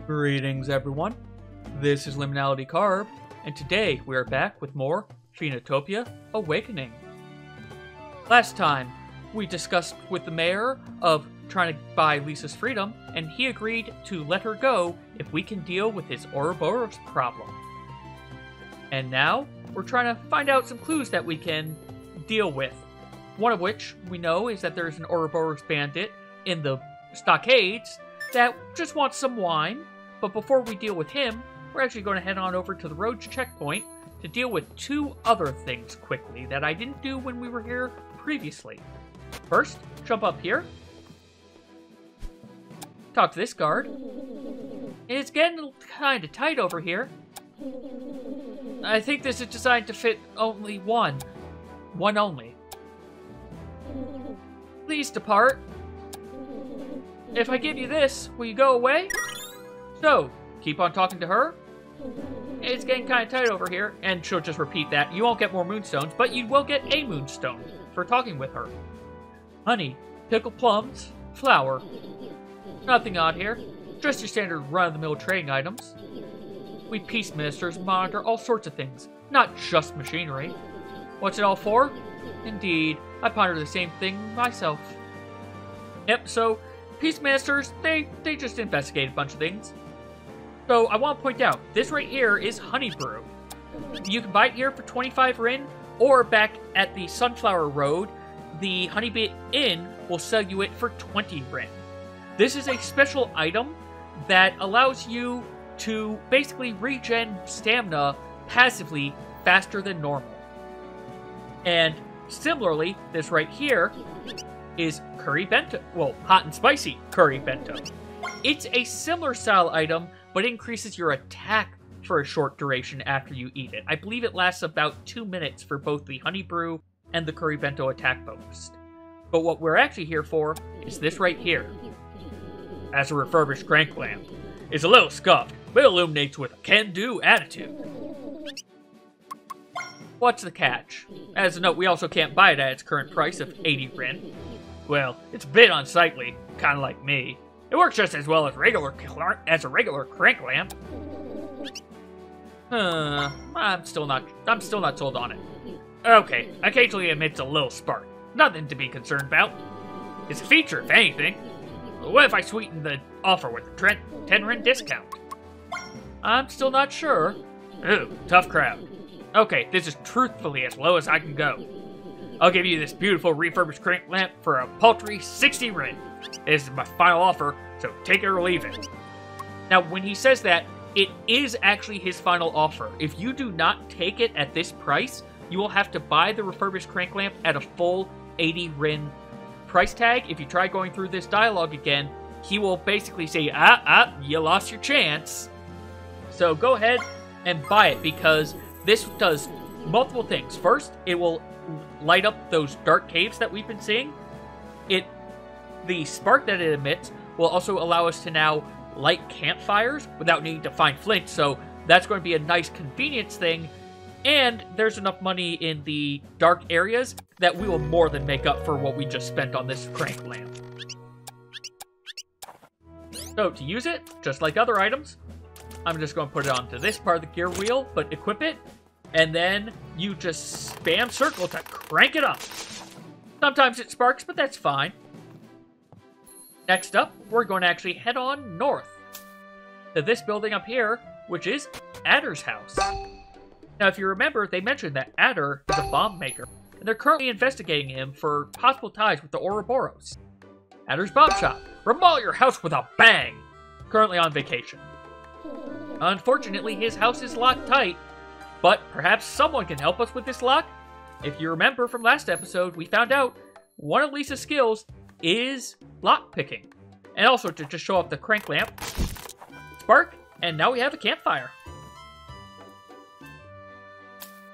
Greetings everyone, this is LiminalityCarb, and today we are back with more Phoenotopia Awakening. Last time, we discussed with the mayor of trying to buy Lisa's freedom, and he agreed to let her go if we can deal with his Ouroboros problem. And now, we're trying to find out some clues that we can deal with. One of which we know is that there's an Ouroboros bandit in the stockades that just wants some wine. But before we deal with him, we're actually going to head on over to the roads checkpoint to deal with two other things quickly that I didn't do when we were here previously. First, jump up here. Talk to this guard. It's getting kind of tight over here. I think this is designed to fit only one. One only. Please depart. If I give you this, will you go away? So, keep on talking to her. It's getting kind of tight over here. And she'll just repeat that. You won't get more moonstones, but you will get a moonstone for talking with her. Honey, pickled plums, flour. Nothing odd here. Just your standard run-of-the-mill trading items. We peace ministers monitor all sorts of things, not just machinery. What's it all for? Indeed, I ponder the same thing myself. Yep, so peace ministers, they just investigate a bunch of things. So I want to point out, this right here is honey brew. You can buy it here for 25 rin, or back at the Sunflower Road, the Honeybee Inn will sell you it for 20 rin. This is a special item that allows you to basically regen stamina passively faster than normal. And similarly, this right here is curry bento. Well, hot and spicy curry bento. It's a similar style item, but it increases your attack for a short duration after you eat it. I believe it lasts about 2 minutes for both the honey brew and the curry bento attack boost. But what we're actually here for is this right here. As a refurbished crank lamp. It's a little scuffed, but it illuminates with a can-do attitude. What's the catch? As a note, we also can't buy it at its current price of 80 rin. Well, it's a bit unsightly, kind of like me. It works just as well as a regular crank lamp. I'm still not sold on it. Okay, occasionally it emits a little spark. Nothing to be concerned about. It's a feature, if anything. What if I sweeten the offer with a 10 rin discount? I'm still not sure. Ooh, tough crowd. Okay, this is truthfully as low as I can go. I'll give you this beautiful refurbished crank lamp for a paltry 60 rin. This is my final offer, so take it or leave it. Now, when he says that, it is actually his final offer. If you do not take it at this price, you will have to buy the refurbished crank lamp at a full 80 rin price tag. If you try going through this dialogue again, he will basically say, you lost your chance. So go ahead and buy it, because this does multiple things. First, it will light up those dark caves that we've been seeing. The spark that it emits will also allow us to now light campfires without needing to find flint, so that's going to be a nice convenience thing. And there's enough money in the dark areas that we will more than make up for what we just spent on this crank lamp. So to use it, just like other items, I'm just going to put it onto this part of the gear wheel, but equip it, and then you just spam circle to crank it up. Sometimes it sparks, but that's fine. Next up, we're going to actually head on north to this building up here, which is Adder's house. Now, if you remember, they mentioned that Adder is a bomb maker, and they're currently investigating him for possible ties with the Ouroboros. Adder's Bomb Shop. Remodel your house with a bang! Currently on vacation. Unfortunately, his house is locked tight, but perhaps someone can help us with this lock? If you remember from last episode, we found out one of Lisa's skills is lock picking. And also to just show off the crank lamp. Spark, and now we have a campfire.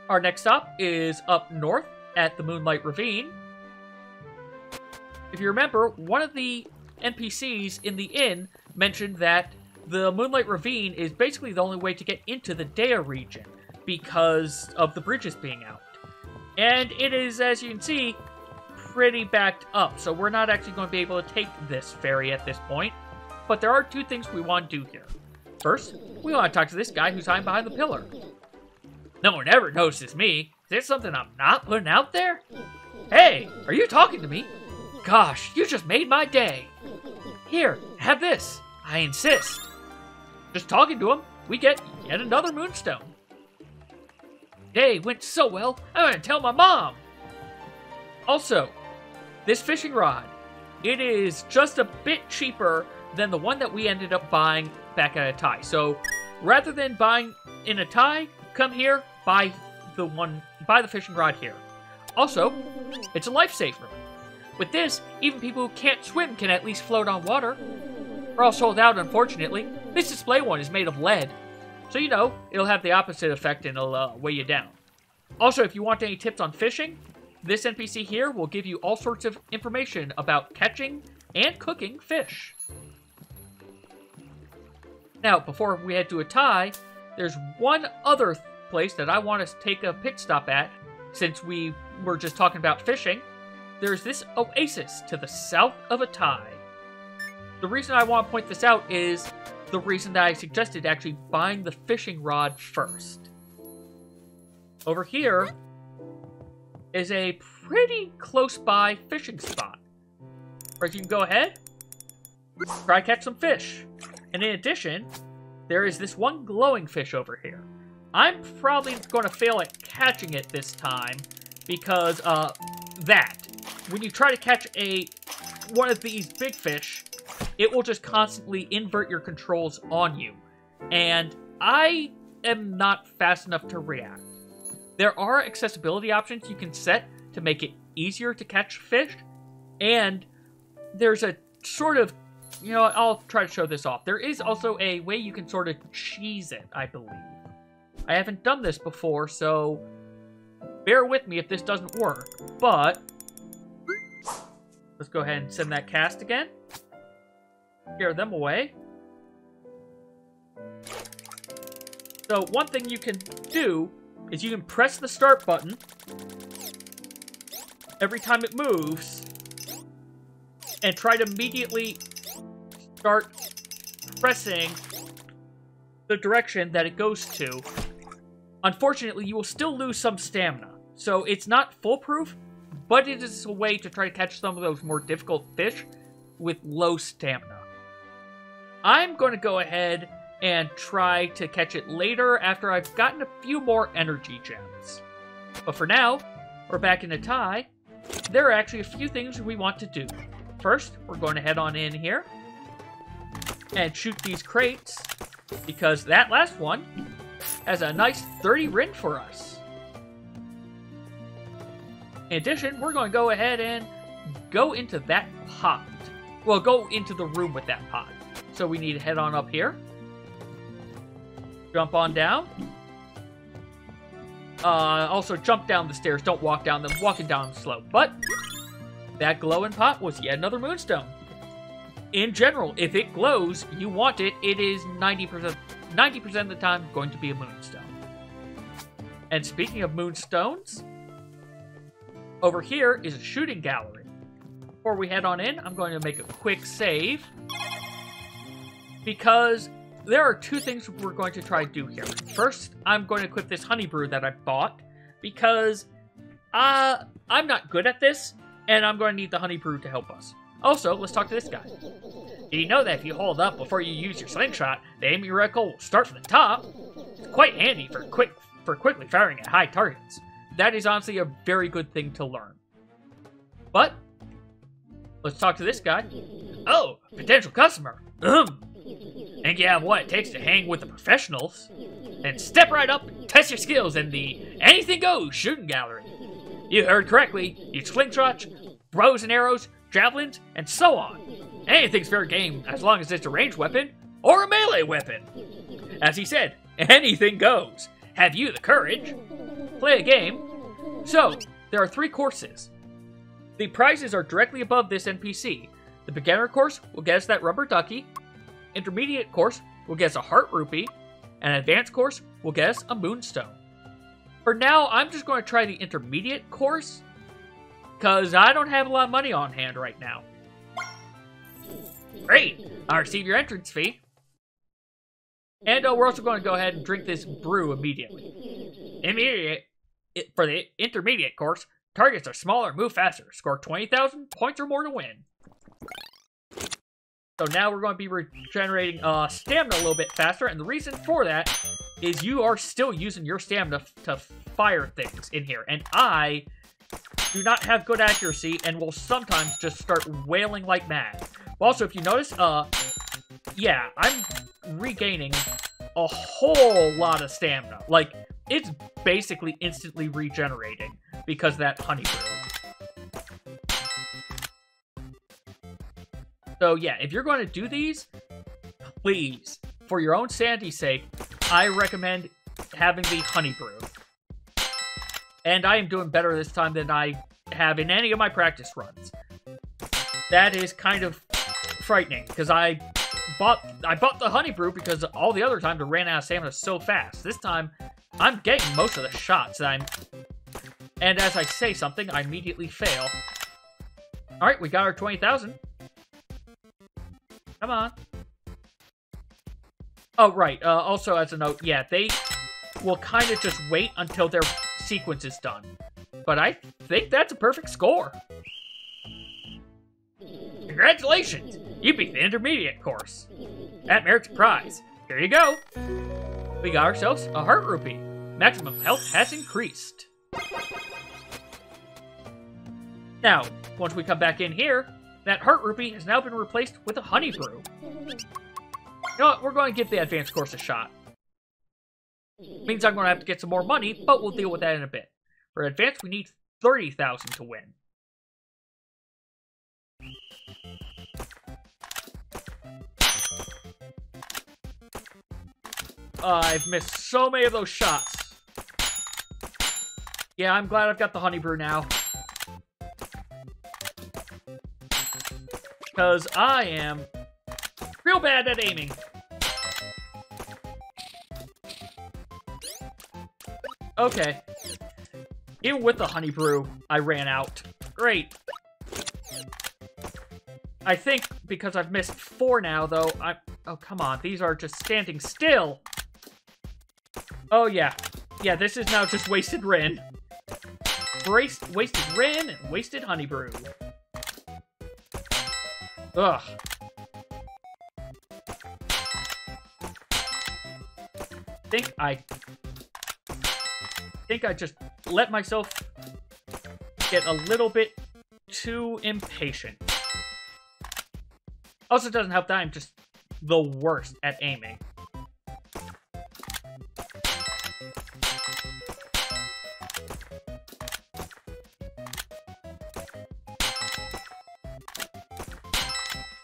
Our next stop is up north at the Moonlight Ravine. If you remember, one of the NPCs in the inn mentioned that the Moonlight Ravine is basically the only way to get into the Dea region because of the bridges being out. And it is, as you can see, pretty backed up, so we're not actually going to be able to take this ferry at this point. But there are two things we want to do here. First, we want to talk to this guy who's hiding behind the pillar. No one ever notices me. Is there something I'm not putting out there? Hey, are you talking to me? Gosh, you just made my day. Here, have this. I insist. Just talking to him, we get yet another moonstone. Day went so well, I'm going to tell my mom. Also, this fishing rod, it is just a bit cheaper than the one that we ended up buying back at Atai. So, rather than buying in Atai, come here, buy the fishing rod here. Also, it's a lifesaver. With this, even people who can't swim can at least float on water. We're all sold out, unfortunately. This display one is made of lead. So, you know, it'll have the opposite effect and it'll weigh you down. Also, if you want any tips on fishing, this NPC here will give you all sorts of information about catching and cooking fish. Now, before we head to Atai, there's one other place that I want to take a pit stop at, since we were just talking about fishing. There's this oasis to the south of Atai. The reason I want to point this out is the reason that I suggested actually buying the fishing rod first. Over here is a pretty close by fishing spot, where you can go ahead, try to catch some fish. And in addition, there is this one glowing fish over here. I'm probably going to fail at catching it this time because when you try to catch one of these big fish, it will just constantly invert your controls on you. And I am not fast enough to react. There are accessibility options you can set to make it easier to catch fish. And there's a sort of, you know, I'll try to show this off. There is also a way you can sort of cheese it, I believe. I haven't done this before, so bear with me if this doesn't work. But let's go ahead and send that cast again. Scare them away. So one thing you can do is you can press the start button every time it moves and try to immediately start pressing the direction that it goes to. Unfortunately, you will still lose some stamina, so it's not foolproof, but it is a way to try to catch some of those more difficult fish with low stamina. I'm going to go ahead and try to catch it later after I've gotten a few more energy gems. But for now, we're back in Atai. There are actually a few things we want to do. First, we're going to head on in here and shoot these crates, because that last one has a nice 30 rin for us. In addition, we're going to go ahead and go into that pot. Well, go into the room with that pot. So we need to head on up here. Jump on down. Also, jump down the stairs. Don't walk down them. Walking down slow. But that glowing pot was yet another moonstone. In general, if it glows, you want it. It is 90% of the time going to be a moonstone. And speaking of moonstones, over here is a shooting gallery. Before we head on in, I'm going to make a quick save, because there are two things we're going to try to do here. First, I'm going to equip this honey brew that I bought, because I'm not good at this, and I'm going to need the honey brew to help us. Also, let's talk to this guy. Did you know that if you hold up before you use your slingshot, the aiming reticle will start from the top? It's quite handy for quickly firing at high targets. That is honestly a very good thing to learn. But let's talk to this guy. Oh, potential customer. Think you have what it takes to hang with the professionals? Then step right up and test your skills in the Anything Goes shooting gallery. You heard correctly. Use slingshots, bows and arrows, javelins, and so on. Anything's fair game as long as it's a ranged weapon or a melee weapon. As he said, anything goes. Have you the courage? Play a game. So, there are 3 courses. The prizes are directly above this NPC. The beginner course will get us that rubber ducky. Intermediate course will get us a heart rupee. And advanced course will get us a moonstone. For now, I'm just going to try the intermediate course, because I don't have a lot of money on hand right now. Great! I'll receive your entrance fee. And we're also going to go ahead and drink this brew immediately. For the intermediate course, targets are smaller, move faster. Score 20,000 points or more to win. So now we're going to be regenerating stamina a little bit faster, and the reason for that is you are still using your stamina to fire things in here, and I do not have good accuracy and will sometimes just start wailing like mad. Also, if you notice, yeah, I'm regaining a whole lot of stamina. Like, it's basically instantly regenerating because of that honey brew. So yeah, if you're going to do these, please, for your own sanity's sake, I recommend having the honey brew. And I am doing better this time than I have in any of my practice runs. That is kind of frightening, because I bought the honey brew because all the other times I ran out of stamina so fast. This time, I'm getting most of the shots and as I say something, I immediately fail. Alright, we got our 20,000. Come on. Oh, right. Also, as a note, yeah, they will kind of just wait until their sequence is done. But I think that's a perfect score. Congratulations! You beat the intermediate course. That merits a prize. Here you go. We got ourselves a heart rupee. Maximum health has increased. Now, once we come back in here, that heart rupee has now been replaced with a honey brew. You know what? We're going to give the advanced course a shot. Means I'm going to have to get some more money, but we'll deal with that in a bit. For advanced, we need 30,000 to win. I've missed so many of those shots. Yeah, I'm glad I've got the honey brew now. Because I am real bad at aiming. Okay. Even with the honey brew, I ran out. Great. I think because I've missed 4 now, though, oh, come on. These are just standing still. Oh, yeah. Yeah, this is now just wasted Rin. Wasted Rin and wasted honey brew. Ugh. I think I just let myself get a little bit too impatient. Also, it doesn't help that I'm just the worst at aiming.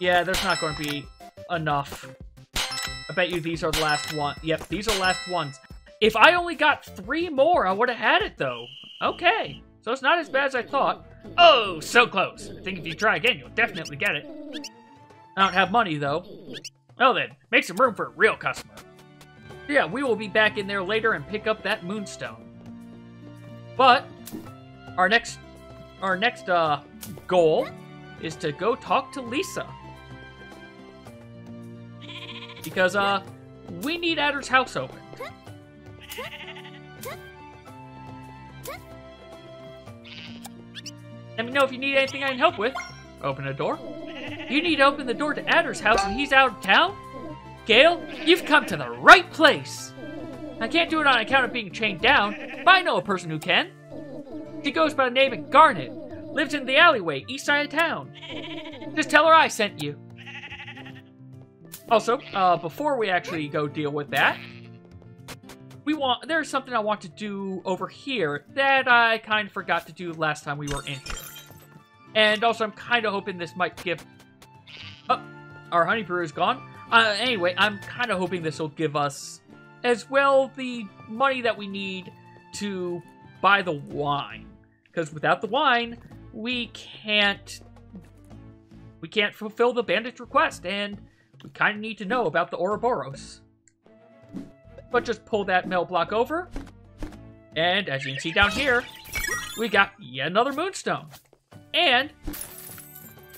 Yeah, there's not going to be enough. I bet you these are the last one. Yep, these are the last ones. If I only got 3 more, I would have had it, though. Okay, so it's not as bad as I thought. Oh, so close. I think if you try again, you'll definitely get it. I don't have money, though. Well then, make some room for a real customer. Yeah, we will be back in there later and pick up that moonstone. But, our next goal is to go talk to Lisa. Because, we need Adder's house opened. Let me know if you need anything I can help with. Open a door. You need to open the door to Adder's house and he's out of town? Gale, you've come to the right place. I can't do it on account of being chained down, but I know a person who can. She goes by the name of Garnet. Lives in the alleyway, east side of town. Just tell her I sent you. Also, before we actually go deal with that, there's something I want to do over here that I kind of forgot to do last time we were in here. And also, I'm kind of hoping this might give... Oh, our honey brew is gone. Anyway, I'm kind of hoping this will give us, as well, the money that we need to buy the wine. Because without the wine, we can't fulfill the bandit's request, and we kind of need to know about the Ouroboros. But just pull that metal block over, and as you can see down here, we got yet another moonstone. And,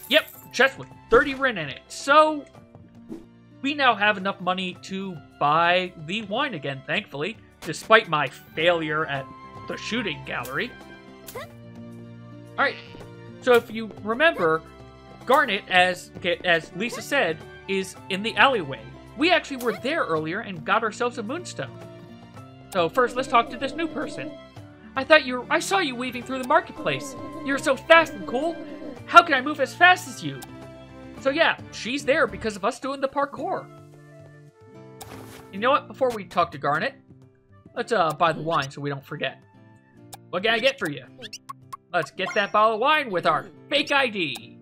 yep, chest with 30 Rin in it. So, we now have enough money to buy the wine again, thankfully, despite my failure at the shooting gallery. Alright, so if you remember, Garnet, as Lisa said, is in the alleyway. We actually were there earlier and got ourselves a moonstone. So first, let's talk to this new person. I saw you weaving through the marketplace. You're so fast and cool. How can I move as fast as you? So yeah, she's there because of us doing the parkour. You know what? Before we talk to Garnet, let's buy the wine so we don't forget. What can I get for you? Let's get that bottle of wine with our fake ID.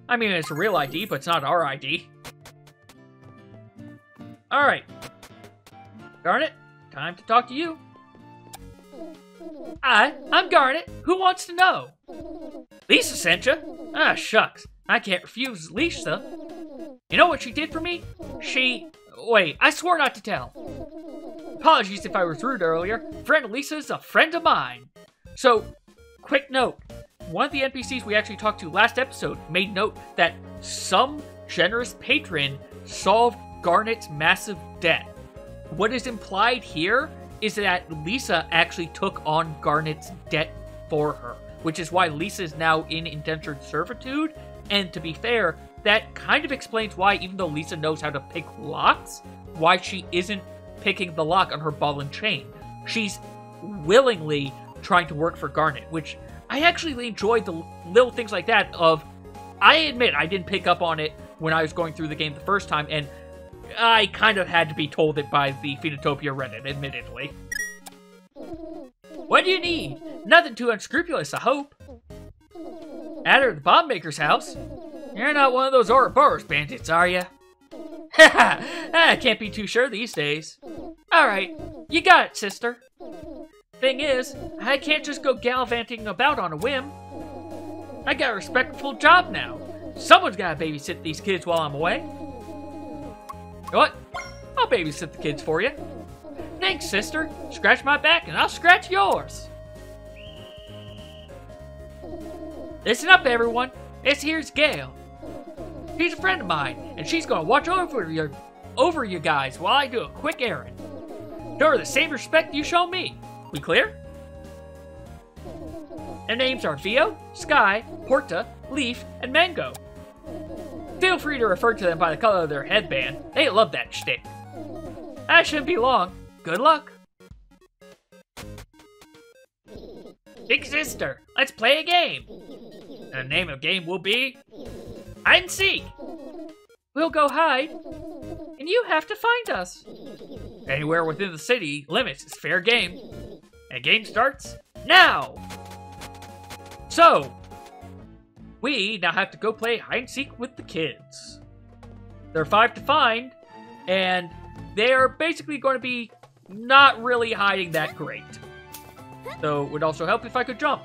I mean, it's a real ID, but it's not our ID. Alright. Garnet, time to talk to you. I'm Garnet. Who wants to know? Lisa sent you? Ah, shucks. I can't refuse Lisa. You know what she did for me? Wait, I swore not to tell. Apologies if I was rude earlier. Friend Lisa's a friend of mine. So, quick note. One of the NPCs we actually talked to last episode made note that some generous patron solved Garnet's massive debt. What is implied here is that Lisa actually took on Garnet's debt for her, which is why Lisa is now in indentured servitude. And to be fair, that kind of explains why, even though Lisa knows how to pick locks, why she isn't picking the lock on her ball and chain. She's willingly trying to work for Garnet, which I actually enjoyed the little things like that of, I admit I didn't pick up on it when I was going through the game the first time, and I kind of had to be told it by the Phoenotopia Reddit, admittedly. What do you need? Nothing too unscrupulous, I hope. At her, the bomb maker's house? You're not one of those Ouroboros bandits, are you? Haha, I can't be too sure these days. Alright, you got it, sister. Thing is, I can't just go gallivanting about on a whim. I got a respectful job now. Someone's gotta babysit these kids while I'm away. You know what? I'll babysit the kids for you. Thanks, sister. Scratch my back and I'll scratch yours. Listen up, everyone. This here's Gail. She's a friend of mine, and she's gonna watch over you guys while I do a quick errand. Show her the same respect you show me. We clear? Their names are Vio, Sky, Porta, Leaf, and Mango. Feel free to refer to them by the color of their headband. They love that shtick. That shouldn't be long. Good luck. Big sister, let's play a game. And the name of the game will be hide and seek. We'll go hide, and you have to find us. Anywhere within the city limits is fair game. And game starts now. So, we now have to go play hide and seek with the kids. There are 5 to find, and they're basically going to be not really hiding that great. So, it would also help if I could jump.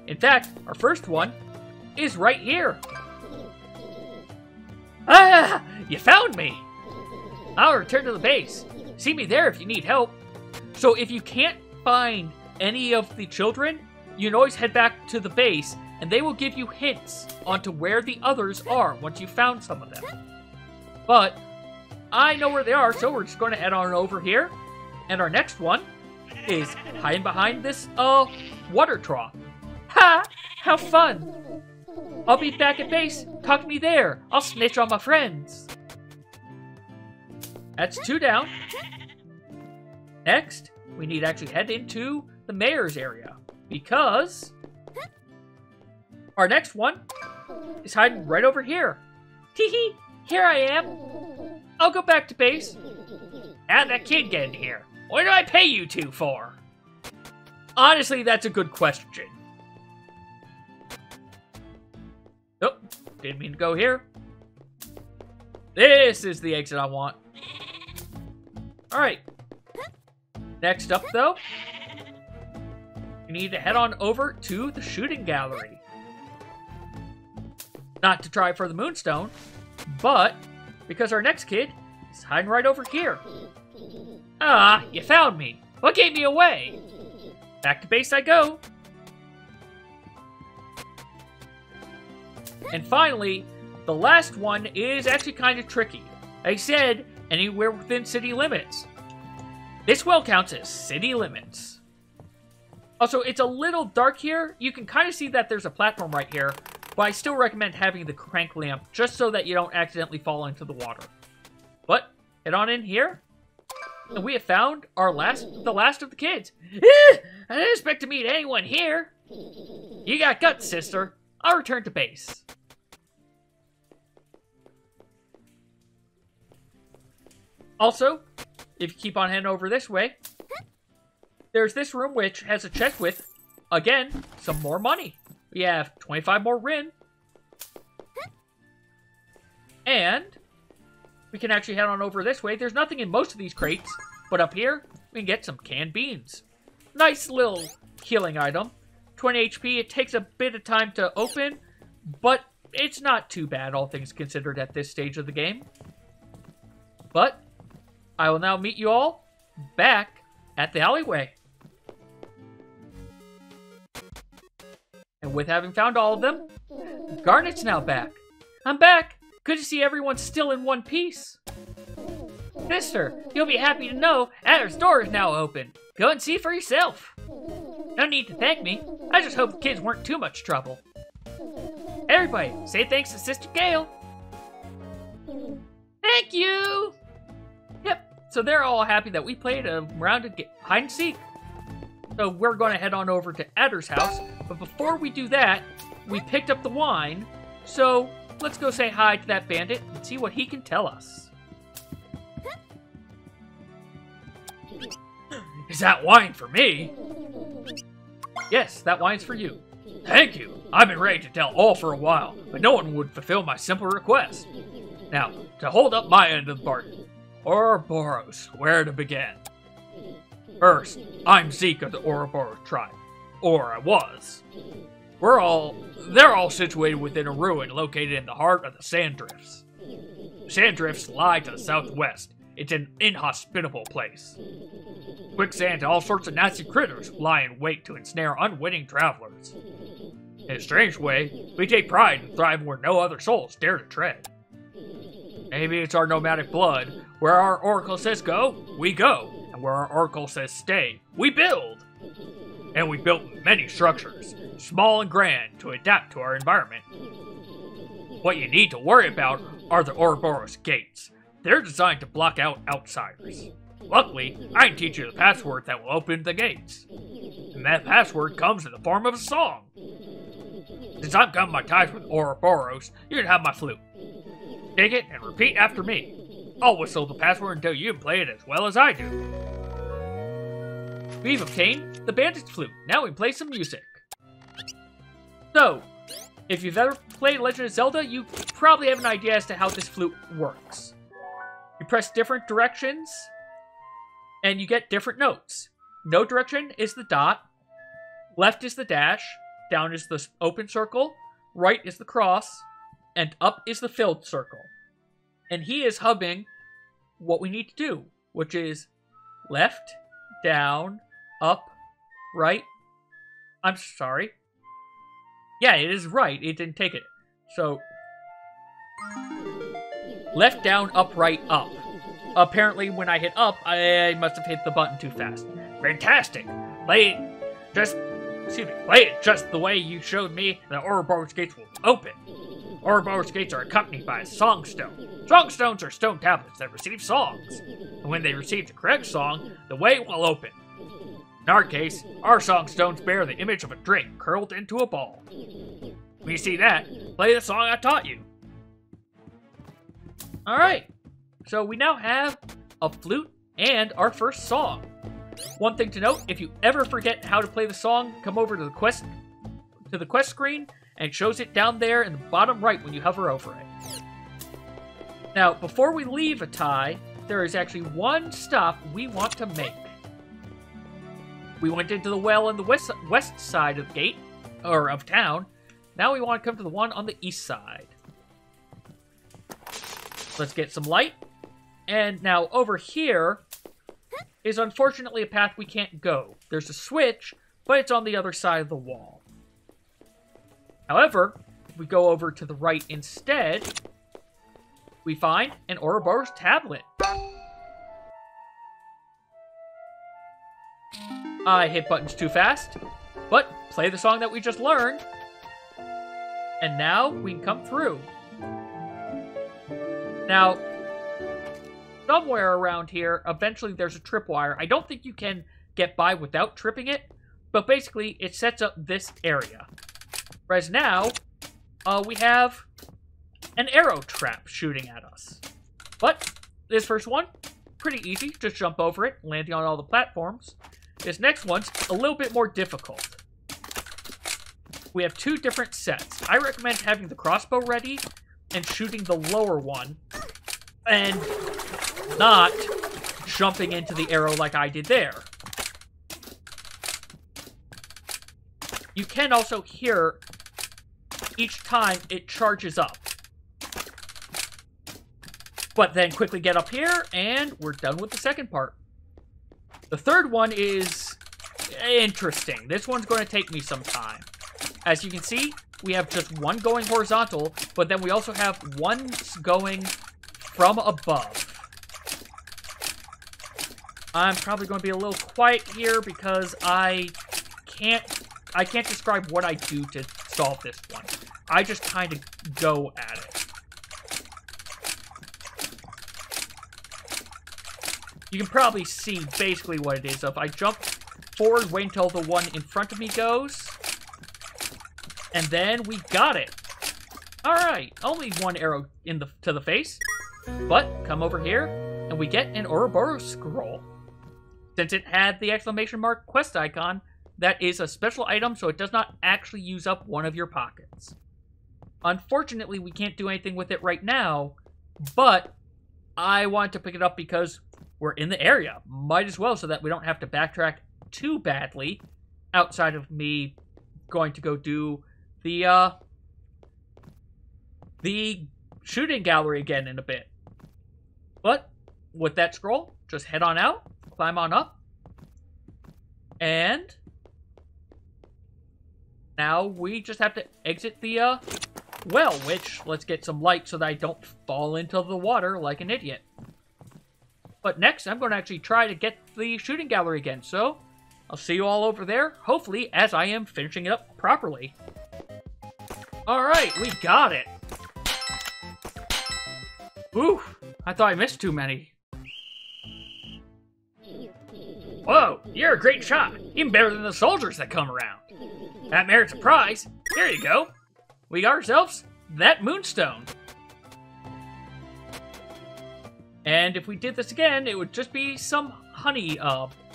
In fact, our first one is right here. Ah! You found me! I'll return to the base. See me there if you need help. So if you can't find any of the children, you can always head back to the base, and they will give you hints onto where the others are once you've found some of them. But I know where they are, so we're just going to head on over here. And our next one is hiding behind this water trough. Ha! How fun! I'll be back at base. Talk to me there. I'll snitch on my friends. That's 2 down. Next, we need to actually head into the mayor's area, because our next one is hiding right over here. Teehee, here I am. I'll go back to base. How'd that kid get in here? What did I pay you two for? Honestly, that's a good question. Oh, didn't mean to go here. This is the exit I want. Alright. Next up, though, we need to head on over to the shooting gallery. Not to try for the moonstone, but because our next kid is hiding right over here. Ah, you found me. What gave me away? Back to base I go. And finally, the last one is actually kind of tricky. Like I said, anywhere within city limits. This well counts as city limits. Also, it's a little dark here. You can kind of see that there's a platform right here, but I still recommend having the crank lamp just so that you don't accidentally fall into the water. But, head on in here, and we have found the last of the kids. I didn't expect to meet anyone here. You got guts, sister. I'll return to base. Also, if you keep on heading over this way, there's this room which has a chest with, again, some more money. We have 25 more Rin. And we can actually head on over this way. There's nothing in most of these crates, but up here, we can get some canned beans. Nice little healing item. 20 HP, it takes a bit of time to open, but it's not too bad, all things considered, at this stage of the game. But I will now meet you all back at the alleyway. And with having found all of them, Garnet's now back. I'm back! Good to see everyone still in one piece. Sister, you'll be happy to know Adder's door is now open. Go and see for yourself. No need to thank me. I just hope the kids weren't too much trouble. Everybody, say thanks to Sister Gale. Thank you! Yep, so they're all happy that we played a round of hide and seek. So we're going to head on over to Adder's house. But before we do that, we picked up the wine. So let's go say hi to that bandit and see what he can tell us. Is that wine for me? Yes, that wine's for you. Thank you. I've been ready to tell all for a while, but no one would fulfill my simple request. Now, to hold up my end of the bargain. Ouroboros, where to begin? First, I'm Zeke of the Ouroboros tribe. Or I was. They're all situated within a ruin located in the heart of the Sand Drifts. The Sand Drifts lie to the southwest. It's an inhospitable place. Quicksand and all sorts of nasty critters lie in wait to ensnare unwitting travelers. In a strange way, we take pride in thriving where no other souls dare to tread. Maybe it's our nomadic blood. Where our oracle says go, we go. And where our oracle says stay, we build. And we built many structures, small and grand, to adapt to our environment. What you need to worry about are the Ouroboros gates. They're designed to block out outsiders. Luckily, I can teach you the password that will open the gates. And that password comes in the form of a song. Since I'm ties with Ouroboros, you can have my flute. Take it and repeat after me. I'll whistle the password until you can play it as well as I do. We've obtained the bandit's flute. Now we can play some music. So, if you've ever played Legend of Zelda, you probably have an idea as to how this flute works. You press different directions, and you get different notes. No direction is the dot, left is the dash, down is the open circle, right is the cross, and up is the filled circle. And he is humming what we need to do, which is left, down, up, right. I'm sorry. Yeah, it is right. It didn't take it. So, left, down, up, right, up. Apparently, when I hit up, I must have hit the button too fast. Fantastic! Play it just the way you showed me. The Ouroboros gates will open. Ouroboros gates are accompanied by a songstone. Songstones are stone tablets that receive songs. And when they receive the correct song, the way will open. In our case, our songstones bear the image of a drink curled into a ball. When you see that, play the song I taught you. Alright, so we now have a flute and our first song. One thing to note, if you ever forget how to play the song, come over to the quest screen, and it shows it down there in the bottom right when you hover over it. Now, before we leave Atai, there is actually one stop we want to make. We went into the well on the west side of the gate, or of town. Now we want to come to the one on the east side. Let's get some light. And now over here is unfortunately a path we can't go. There's a switch, but it's on the other side of the wall. However, if we go over to the right instead, we find an Ouroboros tablet. I hit buttons too fast, but play the song that we just learned. And now we can come through. Now, somewhere around here, eventually there's a tripwire. I don't think you can get by without tripping it, but basically it sets up this area. Whereas now, we have an arrow trap shooting at us. But this first one, pretty easy. Just jump over it, landing on all the platforms. This next one's a little bit more difficult. We have two different sets. I recommend having the crossbow ready and shooting the lower one, and not jumping into the arrow like I did there. You can also hear each time it charges up. But then quickly get up here, and we're done with the second part. The third one is interesting. This one's going to take me some time. As you can see, we have just one going horizontal, but then we also have one going from above. I'm probably going to be a little quiet here because I can't describe what I do to solve this one. I just kind of go at it. You can probably see basically what it is. If I jump forward, wait until the one in front of me goes, and then we got it. Alright, only one arrow to the face, but come over here, and we get an Ouroboros scroll. Since it had the exclamation mark quest icon, that is a special item, so it does not actually use up one of your pockets. Unfortunately, we can't do anything with it right now, but I wanted to pick it up because we're in the area. Might as well, so that we don't have to backtrack too badly, outside of me going to go do the shooting gallery again in a bit. But with that scroll, just head on out, climb on up, and now we just have to exit the well, which, let's get some light so that I don't fall into the water like an idiot. But next, I'm going to actually try to get the shooting gallery again, so I'll see you all over there, hopefully, as I am finishing it up properly. Alright, we got it! Ooh, I thought I missed too many. Whoa, you're a great shot! Even better than the soldiers that come around. That merits a prize. Here you go. We got ourselves that moonstone. And if we did this again, it would just be some honey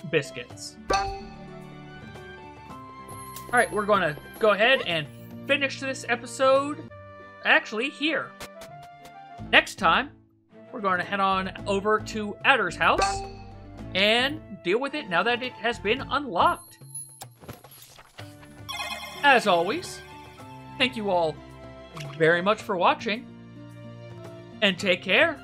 biscuits. Alright, we're going to go ahead and finish this episode actually here. Next time, we're going to head on over to Adder's house and deal with it now that it has been unlocked. As always, thank you all very much for watching, and take care.